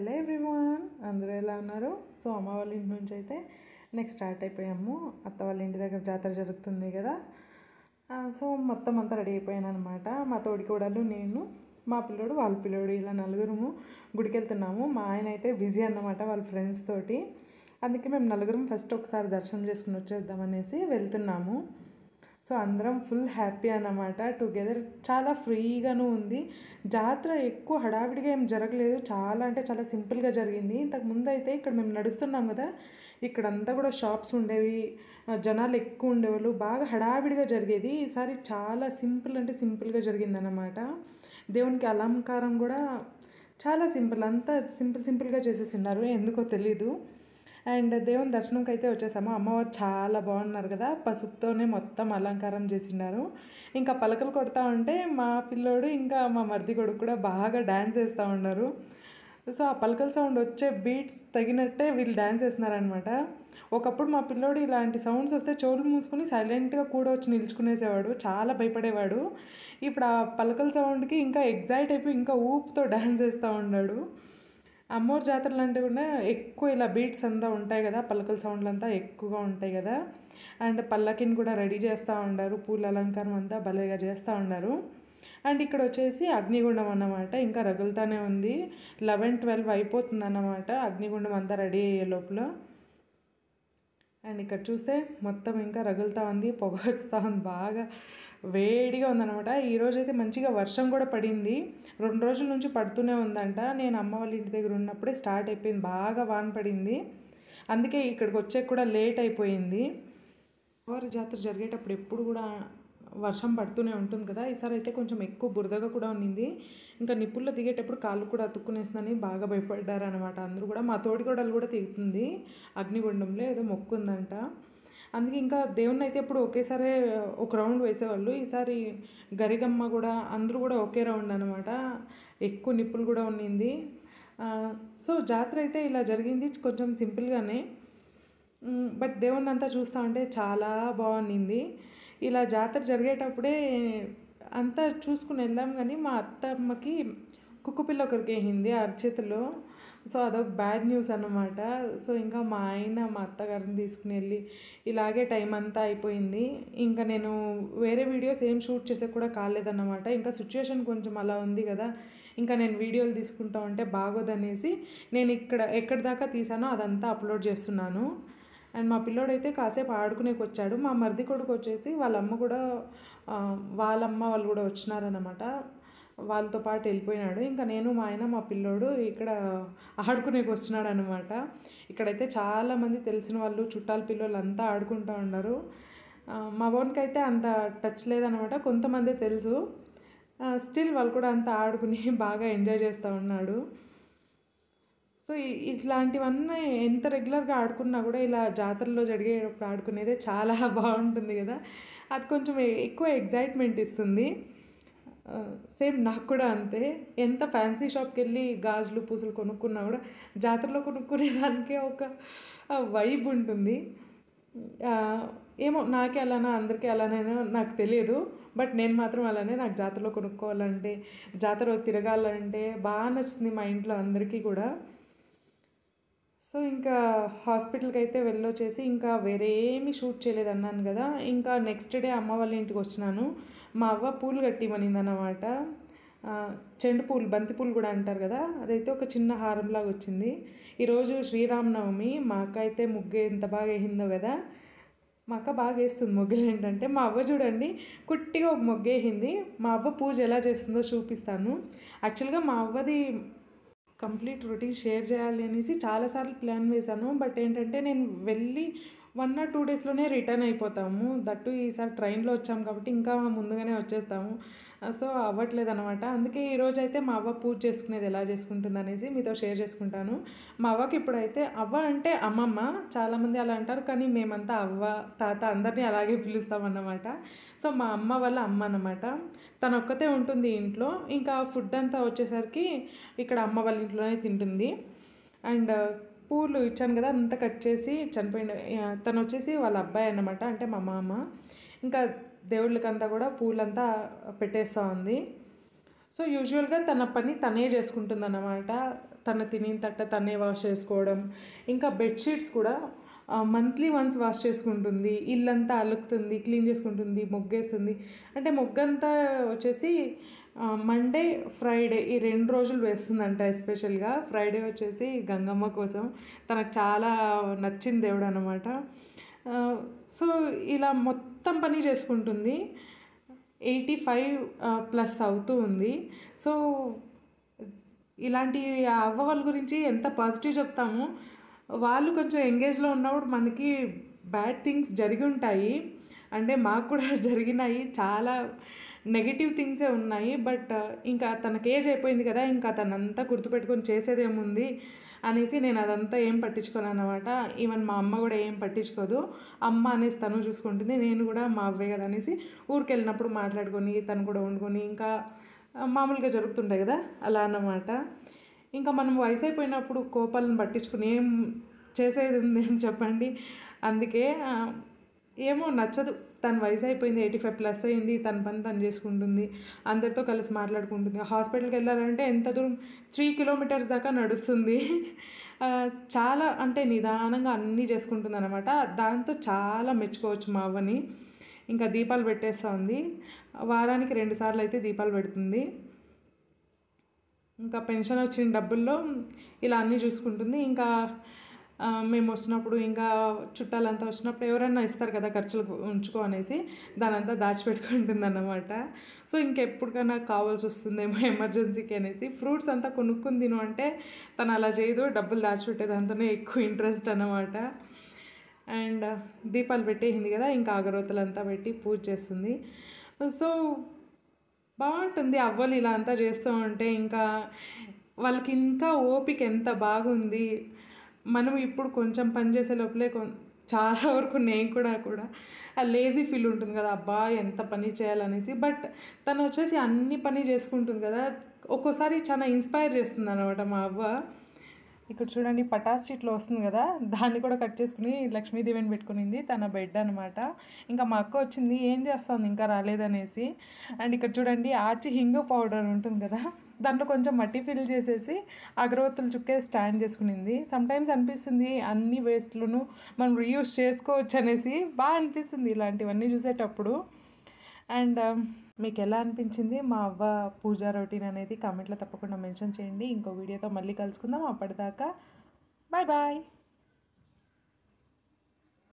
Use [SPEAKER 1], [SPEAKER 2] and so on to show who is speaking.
[SPEAKER 1] Hello everyone, అందరూ ఎలా ఉన్నారు? సో అమ్మ వాళ్ళ ఇంటి నుంచి అయితే నెక్స్ట్ స్టార్ట్ అయిపోయాము. అత్త వాళ్ళ ఇంటి దగ్గర జాతర జరుగుతుంది కదా. సో మొత్తం అంతా రెడీ అయిపోయాను అనమాట. మా తోడికోడలు, నేను, మా పిల్లోడు, వాళ్ళ పిల్లోడు, ఇలా నలుగురము గుడికి వెళ్తున్నాము. మా ఆయన అయితే బిజీ అన్నమాట వాళ్ళ ఫ్రెండ్స్ తోటి. అందుకే మేము నలుగురం ఫస్ట్ ఒకసారి దర్శనం చేసుకుని వచ్చేద్దామనేసి వెళ్తున్నాము. సో అందరం ఫుల్ హ్యాపీ అన్నమాట. టుగెదర్ చాలా ఫ్రీగాను ఉంది. జాతర ఎక్కువ హడావిడిగా ఏం జరగలేదు. చాలా అంటే చాలా సింపుల్గా జరిగింది. ఇంతకుముందు అయితే ఇక్కడ మేము నడుస్తున్నాం కదా, ఇక్కడంతా కూడా షాప్స్ ఉండేవి, జనాలు ఎక్కువ ఉండేవాళ్ళు, బాగా హడావిడిగా జరిగేది. ఈసారి చాలా సింపుల్ అంటే సింపుల్గా జరిగిందన్నమాట. దేవునికి అలంకారం కూడా చాలా సింపుల్, అంతా సింపుల్గా చేసేసిన్నారు, ఎందుకో తెలీదు. అండ్ దేవుని దర్శనంకి అయితే వచ్చేసాము. అమ్మవారు చాలా బాగున్నారు కదా, పసుపుతోనే మొత్తం అలంకారం చేసినారు. ఇంకా పలకలు కొడతా ఉంటే మా పిల్లోడు ఇంకా మా మరిది కొడుకు కూడా బాగా డ్యాన్స్ వేస్తూ ఉన్నారు. సో ఆ పలకల సౌండ్ వచ్చే బీట్స్ తగినట్టే వీళ్ళు డ్యాన్స్ వేస్తున్నారనమాట. ఒకప్పుడు మా పిల్లోడు ఇలాంటి సౌండ్స్ వస్తే చెవులు మూసుకొని సైలెంట్గా కూడా వచ్చి నిల్చుకునేసేవాడు, చాలా భయపడేవాడు. ఇప్పుడు ఆ పలకల సౌండ్కి ఇంకా ఎగ్జైట్ అయిపోయి ఇంకా ఊపుతో డ్యాన్స్ వేస్తూ ఉన్నాడు. అమ్మోరు జాతరలు అంటే కూడా ఎక్కువ ఇలా బీట్స్ అంతా ఉంటాయి కదా, పలకల సౌండ్లు అంతా ఎక్కువగా ఉంటాయి కదా. అండ్ పల్లకిని కూడా రెడీ చేస్తూ ఉన్నారు, పూల అలంకారం అంతా భలేగా చేస్తూ ఉన్నారు. అండ్ ఇక్కడ వచ్చేసి అగ్నిగుండం అన్నమాట, ఇంకా రగులుతూనే ఉంది. 11-12 అయిపోతుంది అన్నమాట అగ్నిగుండం అంతా రెడీ అయ్యే లోపల. అండ్ ఇక్కడ చూస్తే మొత్తం ఇంకా రగులుతూ ఉంది, పొగ వస్తూ ఉంది, బాగా వేడిగా ఉందన్నమాట. ఈరోజు అయితే మంచిగా వర్షం కూడా పడింది, 2 రోజుల నుంచి పడుతూనే ఉందంట. నేను అమ్మ వాళ్ళ ఇంటి దగ్గర ఉన్నప్పుడే స్టార్ట్ అయిపోయింది, బాగా వాన పడింది. అందుకే ఇక్కడికి వచ్చే కూడా లేట్ అయిపోయింది. అమ్మవారి జాతర జరిగేటప్పుడు ఎప్పుడు కూడా వర్షం పడుతూనే ఉంటుంది కదా. ఈసారి అయితే కొంచెం ఎక్కువ బురదగా కూడా ఉన్నింది. ఇంకా నిప్పుల్లో దిగేటప్పుడు కాళ్ళు కూడా అతుక్కునేస్తుందని బాగా భయపడ్డారనమాట అందరూ కూడా. మా తోడికోడలు కూడా తిరుగుతుంది అగ్నిగుండంలో, ఏదో మొక్కు ఉందంట. అందుకే ఇంకా దేవుణ్ణి అయితే ఎప్పుడు ఒకేసారి ఒక రౌండ్ వేసేవాళ్ళు. ఈసారి గరిగమ్మ కూడా అందరూ కూడా ఒకే రౌండ్ అనమాట. ఎక్కువ నిప్పులు కూడా ఉన్నింది. సో జాతర అయితే ఇలా జరిగింది, కొంచెం సింపుల్గానే. బట్ దేవుణ్ణి అంతా చూస్తూ ఉంటే చాలా బాగుంది. ఇలా జాతర జరిగేటప్పుడే అంతా చూసుకుని వెళ్ళాం, కానీ మా అత్తమ్మకి కుక్కపిల్ల ఒకరికి వేసింది అరచేతిలో. సో అదొక బ్యాడ్ న్యూస్ అన్నమాట. సో ఇంకా మా ఆయన మా అత్తగారిని తీసుకుని వెళ్ళి ఇలాగే టైం అంతా అయిపోయింది. ఇంకా నేను వేరే వీడియోస్ ఏం షూట్ చేసే కూడా కాలేదన్నమాట. ఇంకా సిచ్యువేషన్ కొంచెం అలా ఉంది కదా, ఇంకా నేను వీడియోలు తీసుకుంటా ఉంటే బాగోదనేసి నేను ఎక్కడి దాకా తీసానో అదంతా అప్లోడ్ చేస్తున్నాను. అండ్ మా పిల్లోడైతే కాసేపు ఆడుకునేకి వచ్చాడు. మా మరిది కొడుకు వచ్చేసి వాళ్ళమ్మ కూడా వాళ్ళమ్మ వాళ్ళు కూడా వచ్చినారన్నమాట, వాళ్ళతో పాటు వెళ్ళిపోయినాడు. ఇంకా నేను మా ఆయన మా పిల్లోడు ఇక్కడ ఆడుకునేకి వచ్చినాడు అనమాట. ఇక్కడైతే చాలామంది తెలిసిన వాళ్ళు, చుట్టాల పిల్లలు అంతా ఆడుకుంటూ ఉన్నారు. మా ఓన్కైతే అంత టచ్ లేదనమాట, కొంతమంది తెలుసు. స్టిల్ వాళ్ళు కూడా అంతా ఆడుకుని బాగా ఎంజాయ్ చేస్తూ ఉన్నాడు. సో ఇట్లాంటివన్నీ ఎంత రెగ్యులర్గా ఆడుకున్నా కూడా ఇలా జాతరలో జరిగేటప్పుడు ఆడుకునేదే చాలా బాగుంటుంది కదా. అది కొంచెం ఎక్కువ ఎగ్జైట్మెంట్ ఇస్తుంది. సేమ్ నాకు కూడా అంతే. ఎంత ఫ్యాన్సీ షాప్కి వెళ్ళి గాజులు పూసలు కొనుక్కున్నా కూడా జాతరలో కొనుక్కునేదానికే ఒక వైబ్ ఉంటుంది. ఏమో నాకే అలానా అందరికీ అలానేనో నాకు తెలియదు, బట్ నేను మాత్రం అలానే. నాకు జాతరలో కొనుక్కోవాలంటే, జాతర తిరగాలంటే బాగా నచ్చుతుంది మా ఇంట్లో అందరికీ కూడా. సో ఇంకా హాస్పిటల్కి అయితే వెళ్ళొచ్చేసి ఇంకా వేరే ఏమీ షూట్ చేయలేదు అన్నాను కదా. ఇంకా నెక్స్ట్ డే అమ్మ వాళ్ళ ఇంటికి వచ్చినాను. మా అవ్వ పూలు కట్టిమనింది అన్నమాట. చెండు పూలు, బంతి పూలు కూడా అంటారు కదా, అదైతే ఒక చిన్న హారంలాగా వచ్చింది. ఈరోజు శ్రీరామనవమి. మా అక్క అయితే ముగ్గు ఎంత బాగా వేసిందో కదా. మా అక్క బాగా వేస్తుంది ముగ్గులు. ఏంటంటే మా అవ్వ చూడండి, కుట్టిగా ఒక ముగ్గు వేసింది. మా అవ్వ పూజ ఎలా చేస్తుందో చూపిస్తాను. యాక్చువల్గా మా అవ్వది కంప్లీట్ రొటీన్ షేర్ చేయాలి అనేసి చాలాసార్లు ప్లాన్ వేశాను. బట్ ఏంటంటే నేను వెళ్ళి 1 or 2 డేస్లోనే రిటర్న్ అయిపోతాము. దట్టు ఈసారి ట్రైన్లో వచ్చాము కాబట్టి ఇంకా ముందుగానే వచ్చేస్తాము. సో అవ్వట్లేదు అనమాట. అందుకే ఈరోజు అయితే మా అవ్వ పూజ చేసుకునేది ఎలా చేసుకుంటుంది అనేసి మీతో షేర్ చేసుకుంటాను. మా అవ్వకి ఇప్పుడైతే అవ్వ అంటే అమ్మమ్మ, చాలామంది అలా అంటారు, కానీ మేమంతా అవ్వ తాత అందరినీ అలాగే పిలుస్తామన్నమాట. సో మా అమ్మ వాళ్ళ అమ్మ అన్నమాట. తను ఒక్కతే ఉంటుంది ఇంట్లో. ఇంకా ఫుడ్ అంతా వచ్చేసరికి ఇక్కడ అమ్మ వాళ్ళ ఇంట్లోనే తింటుంది. అండ్ పూలు ఇచ్చాను కదా, అంతా కట్ చేసి చనిపోయింది. తను వచ్చేసి వాళ్ళ అబ్బాయి అన్నమాట, అంటే మా మామ. ఇంకా దేవుళ్ళకంతా కూడా పూలంతా పెట్టేస్తూ ఉంది. సో యూజువల్గా తన పని తనే చేసుకుంటుంది అన్నమాట. తన తినిన తట్ట తనే వాష్ చేసుకోవడం, ఇంకా బెడ్షీట్స్ కూడా మంత్లీ వన్స్ వాష్ చేసుకుంటుంది, ఇల్లంతా అలుకుతుంది, క్లీన్ చేసుకుంటుంది, ముగ్గేస్తుంది. అంటే ముగ్గంతా వచ్చేసి మండే ఫ్రైడే ఈ 2 రోజులు వేస్తుందంట. ఎస్పెషల్గా ఫ్రైడే వచ్చేసి గంగమ్మ కోసం, తనకు చాలా నచ్చిన దేవుడు అనమాట. సో ఇలా మొత్తం పని చేసుకుంటుంది. 85+ అవుతూ ఉంది. సో ఇలాంటి అవ్వ వాళ్ళ గురించి ఎంత పాజిటివ్ చెప్తామో, వాళ్ళు కొంచెం ఎంగేజ్లో ఉన్నప్పుడు మనకి బ్యాడ్ థింగ్స్ జరిగి ఉంటాయి. అంటే మాకు కూడా జరిగినాయి, చాలా నెగిటివ్ థింగ్సే ఉన్నాయి. బట్ ఇంకా తనకి ఏజ్ అయిపోయింది కదా, ఇంకా తనంతా గుర్తుపెట్టుకొని చేసేదేముంది అనేసి నేను అదంతా ఏం పట్టించుకోను అనమాట. ఈవెన్ మా అమ్మ కూడా ఏం పట్టించుకోదు. అమ్మ అనేసి తను చూసుకుంటుంది, నేను కూడా మా అవ్వే కదా అనేసి ఊరికి వెళ్ళినప్పుడు మాట్లాడుకొని తను కూడా వండుకొని ఇంకా మామూలుగా జరుగుతుంటాయి కదా, అలా అన్నమాట. ఇంకా మనం వయసు అయిపోయినప్పుడు కోపాలను పట్టించుకుని ఏం చేసేది ఉంది అని చెప్పండి. అందుకే ఏమో నచ్చదు. తన వయసు అయిపోయింది, 85+ అయింది, తన పని తను చేసుకుంటుంది, అందరితో కలిసి మాట్లాడుకుంటుంది. హాస్పిటల్కి వెళ్ళాలంటే ఎంత దూరం, 3 కిలోమీటర్స్ దాకా నడుస్తుంది. చాలా అంటే నిదానంగా అన్నీ చేసుకుంటుంది అనమాట. దాంతో చాలా మెచ్చుకోవచ్చు మా అవ్వని. ఇంకా దీపాలు పెట్టేస్తూ ఉంది, వారానికి 2 సార్లు అయితే దీపాలు పెడుతుంది. ఇంకా పెన్షన్ వచ్చిన డబ్బుల్లో ఇలా అన్నీ చూసుకుంటుంది. ఇంకా మేము వచ్చినప్పుడు, ఇంకా చుట్టాలంతా వచ్చినప్పుడు ఎవరైనా ఇస్తారు కదా ఖర్చులకు ఉంచుకో అనేసి, దానంతా దాచిపెట్టుకుంటుంది అన్నమాట. సో ఇంకెప్పటికైనా కావాల్సి వస్తుందేమో ఎమర్జెన్సీకి అనేసి ఫ్రూట్స్ అంతా కొనుక్కుని తిను అంటే తను అలా చేయదు, డబ్బులు దాచిపెట్టేదాంతోనే ఎక్కువ ఇంట్రెస్ట్ అన్నమాట. అండ్ దీపాలు పెట్టేసింది కదా, ఇంకా అగరవత్తులంతా పెట్టి పూజ చేస్తుంది. సో బాగుంటుంది అవ్వలు ఇలా అంతా చేస్తూ ఉంటే. ఇంకా వాళ్ళకి ఇంకా ఓపిక ఎంత బాగుంది. మనం ఇప్పుడు కొంచెం పని చేసే లోపలే చాలా వరకు నేను కూడా ఆ లేజీ ఫీల్ ఉంటుంది కదా, అబ్బా ఎంత పని చేయాలనేసి. బట్ తను వచ్చేసి అన్ని పని చేసుకుంటుంది కదా, ఒక్కోసారి చాలా ఇన్స్పైర్ చేస్తుంది అనమాట మా అవ్వ. ఇక్కడ చూడండి పటాస్ షీట్లో వస్తుంది కదా, దాన్ని కూడా కట్ చేసుకుని లక్ష్మీదేవిని పెట్టుకునింది, తన బెడ్ అనమాట. ఇంకా మా అక్క వచ్చింది, ఏం చేస్తుంది ఇంకా రాలేదనేసి. అండ్ ఇక్కడ చూడండి ఆచి హింగు పౌడర్ ఉంటుంది కదా, దాంట్లో కొంచెం మట్టి ఫిల్ చేసేసి అగరవత్తులు చుక్కే స్టాండ్ చేసుకునింది. సమ్టైమ్స్ అనిపిస్తుంది అన్ని వేస్ట్లను మనం రీయూస్ చేసుకోవచ్చు అనేసి, బాగా అనిపిస్తుంది ఇలాంటివన్నీ చూసేటప్పుడు. అండ్ మీకు ఎలా అనిపించింది మా అవ్వ పూజా రొటీన్ అనేది కామెంట్లో తప్పకుండా మెన్షన్ చేయండి. ఇంకో వీడియోతో మళ్ళీ కలుసుకుందాం. అప్పటిదాకా బాయ్ బాయ్.